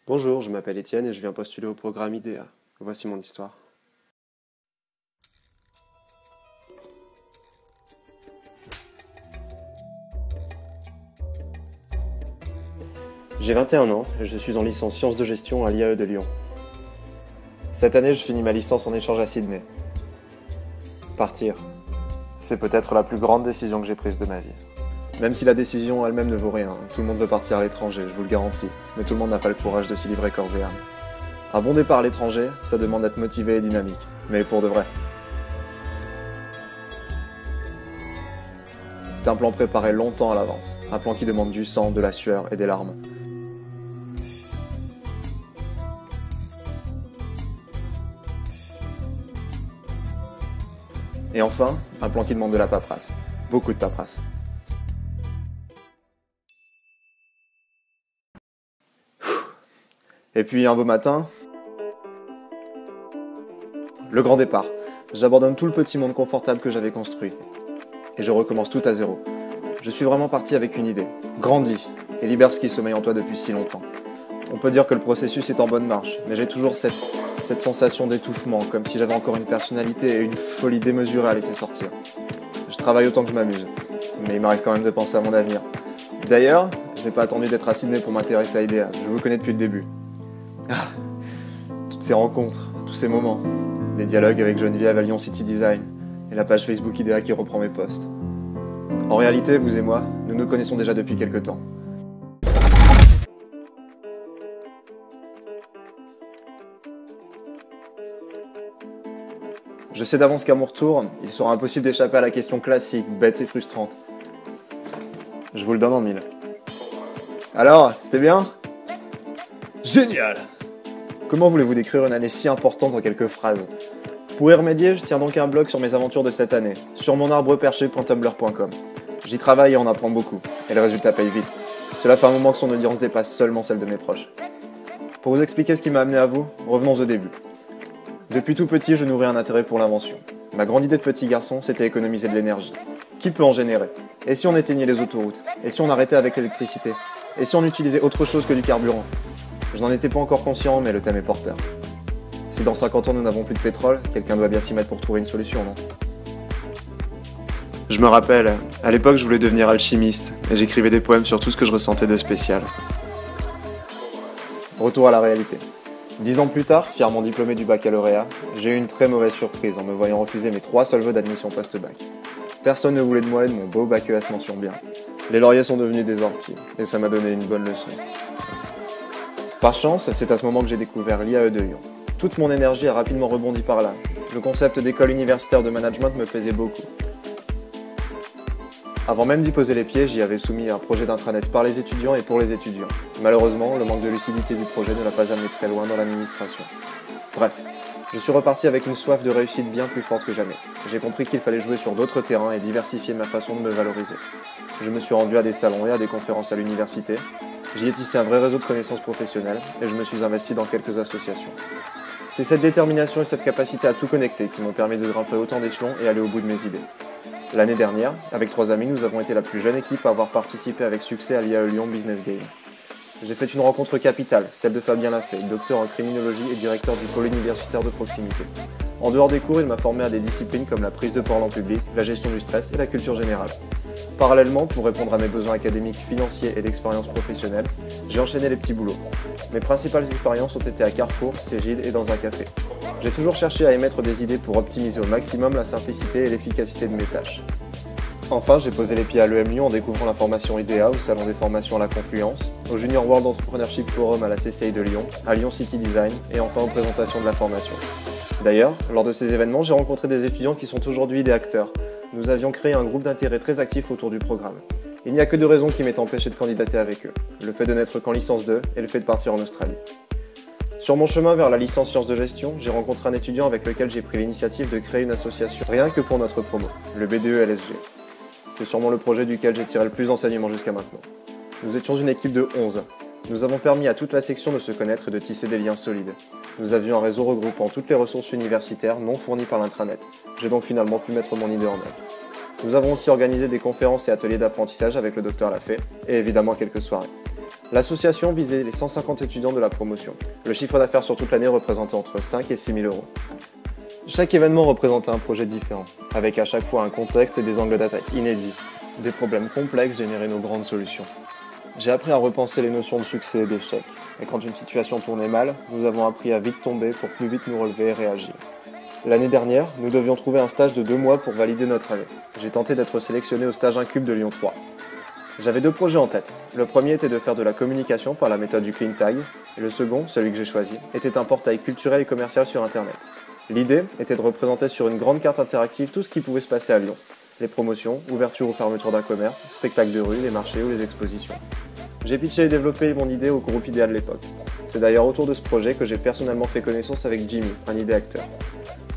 Bonjour, je m'appelle Étienne et je viens postuler au programme IDEA. Voici mon histoire. J'ai 21 ans et je suis en licence sciences de gestion à l'IAE de Lyon. Cette année, je finis ma licence en échange à Sydney. Partir. C'est peut-être la plus grande décision que j'ai prise de ma vie. Même si la décision elle-même ne vaut rien, tout le monde veut partir à l'étranger, je vous le garantis, mais tout le monde n'a pas le courage de s'y livrer corps et âme. Un bon départ à l'étranger, ça demande d'être motivé et dynamique, mais pour de vrai. C'est un plan préparé longtemps à l'avance, un plan qui demande du sang, de la sueur et des larmes. Et enfin, un plan qui demande de la paperasse. Beaucoup de paperasse. Et puis un beau matin, le grand départ. J'abandonne tout le petit monde confortable que j'avais construit. Et je recommence tout à zéro. Je suis vraiment parti avec une idée. Grandis et libère ce qui sommeille en toi depuis si longtemps. On peut dire que le processus est en bonne marche, mais j'ai toujours cette sensation d'étouffement, comme si j'avais encore une personnalité et une folie démesurée à laisser sortir. Je travaille autant que je m'amuse, mais il m'arrive quand même de penser à mon avenir. D'ailleurs, je n'ai pas attendu d'être à Sydney pour m'intéresser à IDEA, je vous connais depuis le début. Toutes ces rencontres, tous ces moments, des dialogues avec Geneviève à Lyon City Design, et la page Facebook IDEA qui reprend mes posts. En réalité, vous et moi, nous nous connaissons déjà depuis quelque temps. Je sais d'avance qu'à mon retour, il sera impossible d'échapper à la question classique, bête et frustrante. Je vous le donne en mille. Alors, c'était bien ? Génial ! Comment voulez-vous décrire une année si importante en quelques phrases ? Pour y remédier, je tiens donc un blog sur mes aventures de cette année, sur monarbreperché.tumblr.com. J'y travaille et on apprend beaucoup, et le résultat paye vite. Cela fait un moment que son audience dépasse seulement celle de mes proches. Pour vous expliquer ce qui m'a amené à vous, revenons au début. Depuis tout petit, je nourris un intérêt pour l'invention. Ma grande idée de petit garçon, c'était économiser de l'énergie. Qui peut en générer ? Et si on éteignait les autoroutes ? Et si on arrêtait avec l'électricité ? Et si on utilisait autre chose que du carburant ? Je n'en étais pas encore conscient, mais le thème est porteur. Si dans 50 ans nous n'avons plus de pétrole, quelqu'un doit bien s'y mettre pour trouver une solution, non ? Je me rappelle, à l'époque je voulais devenir alchimiste, et j'écrivais des poèmes sur tout ce que je ressentais de spécial. Retour à la réalité. 10 ans plus tard, fièrement diplômé du baccalauréat, j'ai eu une très mauvaise surprise en me voyant refuser mes 3 seuls vœux d'admission post-bac. Personne ne voulait de moi et de mon beau bac ES mention bien. Les lauriers sont devenus des orties, et ça m'a donné une bonne leçon. Par chance, c'est à ce moment que j'ai découvert l'IAE de Lyon. Toute mon énergie a rapidement rebondi par là. Le concept d'école universitaire de management me plaisait beaucoup. Avant même d'y poser les pieds, j'y avais soumis un projet d'intranet par les étudiants et pour les étudiants. Malheureusement, le manque de lucidité du projet ne l'a pas amené très loin dans l'administration. Bref, je suis reparti avec une soif de réussite bien plus forte que jamais. J'ai compris qu'il fallait jouer sur d'autres terrains et diversifier ma façon de me valoriser. Je me suis rendu à des salons et à des conférences à l'université. J'y ai tissé un vrai réseau de connaissances professionnelles et je me suis investi dans quelques associations. C'est cette détermination et cette capacité à tout connecter qui m'ont permis de grimper autant d'échelons et aller au bout de mes idées. L'année dernière, avec 3 amis, nous avons été la plus jeune équipe à avoir participé avec succès à l'IAE Lyon Business Game. J'ai fait une rencontre capitale, celle de Fabien Lafay, docteur en criminologie et directeur du pôle universitaire de proximité. En dehors des cours, il m'a formé à des disciplines comme la prise de parole en public, la gestion du stress et la culture générale. Parallèlement, pour répondre à mes besoins académiques, financiers et d'expérience professionnelle, j'ai enchaîné les petits boulots. Mes principales expériences ont été à Carrefour, Cégide et dans un café. J'ai toujours cherché à émettre des idées pour optimiser au maximum la simplicité et l'efficacité de mes tâches. Enfin, j'ai posé les pieds à l'EM Lyon en découvrant la formation IDEA au Salon des formations à la Confluence, au Junior World Entrepreneurship Forum à la CCI de Lyon, à Lyon City Design et enfin aux présentations de la formation. D'ailleurs, lors de ces événements, j'ai rencontré des étudiants qui sont aujourd'hui des acteurs. Nous avions créé un groupe d'intérêt très actif autour du programme. Il n'y a que 2 raisons qui m'aient empêché de candidater avec eux, le fait de n'être qu'en licence 2 et le fait de partir en Australie. Sur mon chemin vers la licence sciences de gestion, j'ai rencontré un étudiant avec lequel j'ai pris l'initiative de créer une association, rien que pour notre promo, le BDE LSG. C'est sûrement le projet duquel j'ai tiré le plus d'enseignements jusqu'à maintenant. Nous étions une équipe de 11. Nous avons permis à toute la section de se connaître et de tisser des liens solides. Nous avions un réseau regroupant toutes les ressources universitaires non fournies par l'intranet. J'ai donc finalement pu mettre mon idée en œuvre. Nous avons aussi organisé des conférences et ateliers d'apprentissage avec le docteur Lafay, et évidemment quelques soirées. L'association visait les 150 étudiants de la promotion. Le chiffre d'affaires sur toute l'année représentait entre 5 et 6 000 euros. Chaque événement représentait un projet différent, avec à chaque fois un contexte et des angles d'attaque inédits. Des problèmes complexes généraient nos grandes solutions. J'ai appris à repenser les notions de succès et d'échec. Et quand une situation tournait mal, nous avons appris à vite tomber pour plus vite nous relever et réagir. L'année dernière, nous devions trouver un stage de 2 mois pour valider notre année. J'ai tenté d'être sélectionné au stage Incube de Lyon 3. J'avais 2 projets en tête. Le premier était de faire de la communication par la méthode du Clean Tag, et le second, celui que j'ai choisi, était un portail culturel et commercial sur Internet. L'idée était de représenter sur une grande carte interactive tout ce qui pouvait se passer à Lyon. Les promotions, ouverture ou fermeture d'un commerce, spectacles de rue, les marchés ou les expositions. J'ai pitché et développé mon idée au groupe idéal de l'époque. C'est d'ailleurs autour de ce projet que j'ai personnellement fait connaissance avec Jimmy, un idée-acteur.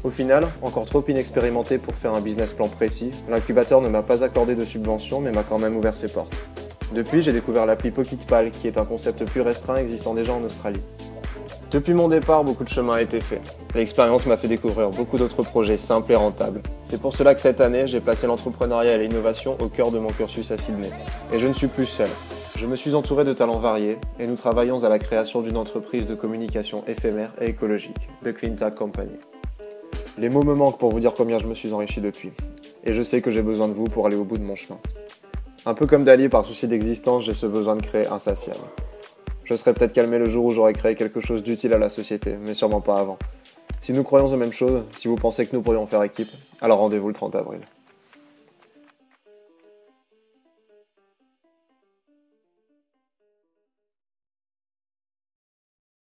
Au final, encore trop inexpérimenté pour faire un business plan précis, l'incubateur ne m'a pas accordé de subvention mais m'a quand même ouvert ses portes. Depuis, j'ai découvert l'appli PocketPal qui est un concept plus restreint existant déjà en Australie. Depuis mon départ, beaucoup de chemin a été fait. L'expérience m'a fait découvrir beaucoup d'autres projets simples et rentables. C'est pour cela que cette année, j'ai placé l'entrepreneuriat et l'innovation au cœur de mon cursus à Sydney. Et je ne suis plus seul. Je me suis entouré de talents variés et nous travaillons à la création d'une entreprise de communication éphémère et écologique, The Clean Tag Company. Les mots me manquent pour vous dire combien je me suis enrichi depuis. Et je sais que j'ai besoin de vous pour aller au bout de mon chemin. Un peu comme Dali, par souci d'existence, j'ai ce besoin de créer insatiable. Je serais peut-être calmé le jour où j'aurais créé quelque chose d'utile à la société, mais sûrement pas avant. Si nous croyons aux mêmes choses, si vous pensez que nous pourrions faire équipe, alors rendez-vous le 30 avril.